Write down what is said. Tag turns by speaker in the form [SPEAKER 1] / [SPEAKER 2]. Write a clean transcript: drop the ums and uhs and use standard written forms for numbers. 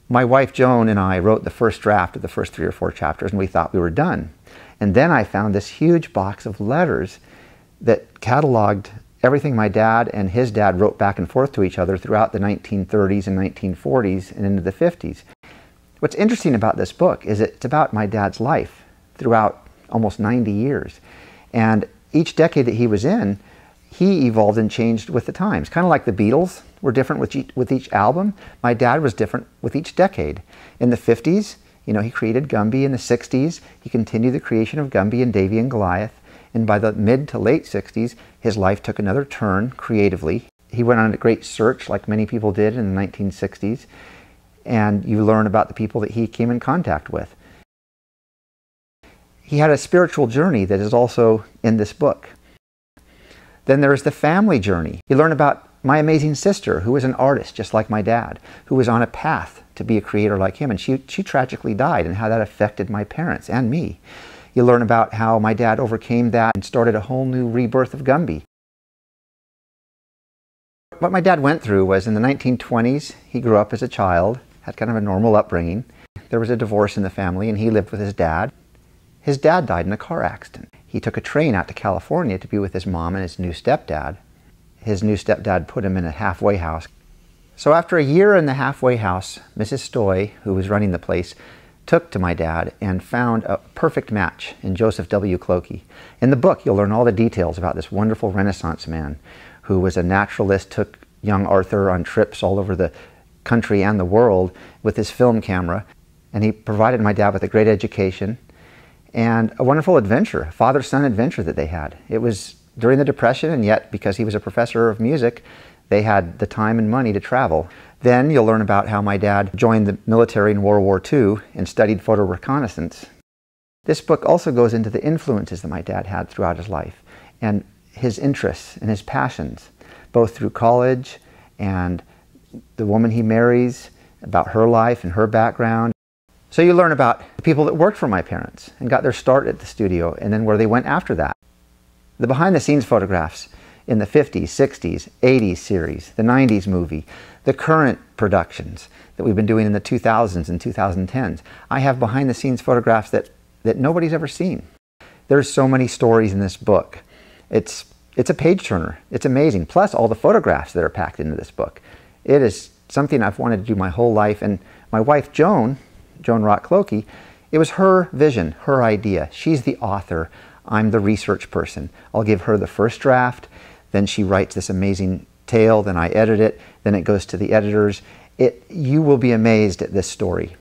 [SPEAKER 1] My wife Joan and I wrote the first draft of the first 3 or 4 chapters, and we thought we were done. And then I found this huge box of letters that cataloged everything my dad and his dad wrote back and forth to each other throughout the 1930s and 1940s and into the 50s. What's interesting about this book is it's about my dad's life throughout almost 90 years. And each decade that he was in, he evolved and changed with the times. Kind of like the Beatles were different with each album, my dad was different with each decade. In the 50s, you know, he created Gumby. In the 60s, he continued the creation of Gumby and Davey and Goliath. And by the mid to late 60s, his life took another turn creatively. He went on a great search, like many people did in the 1960s. And you learn about the people that he came in contact with. He had a spiritual journey that is also in this book. Then there is the family journey. You learn about my amazing sister, who was an artist just like my dad, who was on a path to be a creator like him, and she tragically died, and how that affected my parents and me. You learn about how my dad overcame that and started a whole new rebirth of Gumby. What my dad went through was in the 1920s, he grew up as a child, had kind of a normal upbringing. There was a divorce in the family, and he lived with his dad. His dad died in a car accident. He took a train out to California to be with his mom and his new stepdad. His new stepdad put him in a halfway house. So after a year in the halfway house, Mrs. Stoy, who was running the place, took to my dad and found a perfect match in Joseph W. Clokey. In the book, you'll learn all the details about this wonderful Renaissance man who was a naturalist, took young Arthur on trips all over the country and the world with his film camera, and he provided my dad with a great education and a wonderful adventure, father-son adventure that they had. It was during the Depression, and yet because he was a professor of music, they had the time and money to travel. Then you'll learn about how my dad joined the military in World War II and studied photo reconnaissance. This book also goes into the influences that my dad had throughout his life and his interests and his passions, both through college and the woman he marries, about her life and her background. So you learn about the people that worked for my parents and got their start at the studio, and then where they went after that. The behind-the-scenes photographs in the 50s, 60s, 80s series, the 90s movie, the current productions that we've been doing in the 2000s and 2010s. I have behind-the-scenes photographs that nobody's ever seen. There's so many stories in this book. It's a page-turner. It's amazing. Plus all the photographs that are packed into this book. It is something I've wanted to do my whole life. And my wife, Joan Art Clokey, it was her vision, her idea. She's the author. I'm the research person. I'll give her the first draft, then she writes this amazing tale, then I edit it, then it goes to the editors. You will be amazed at this story.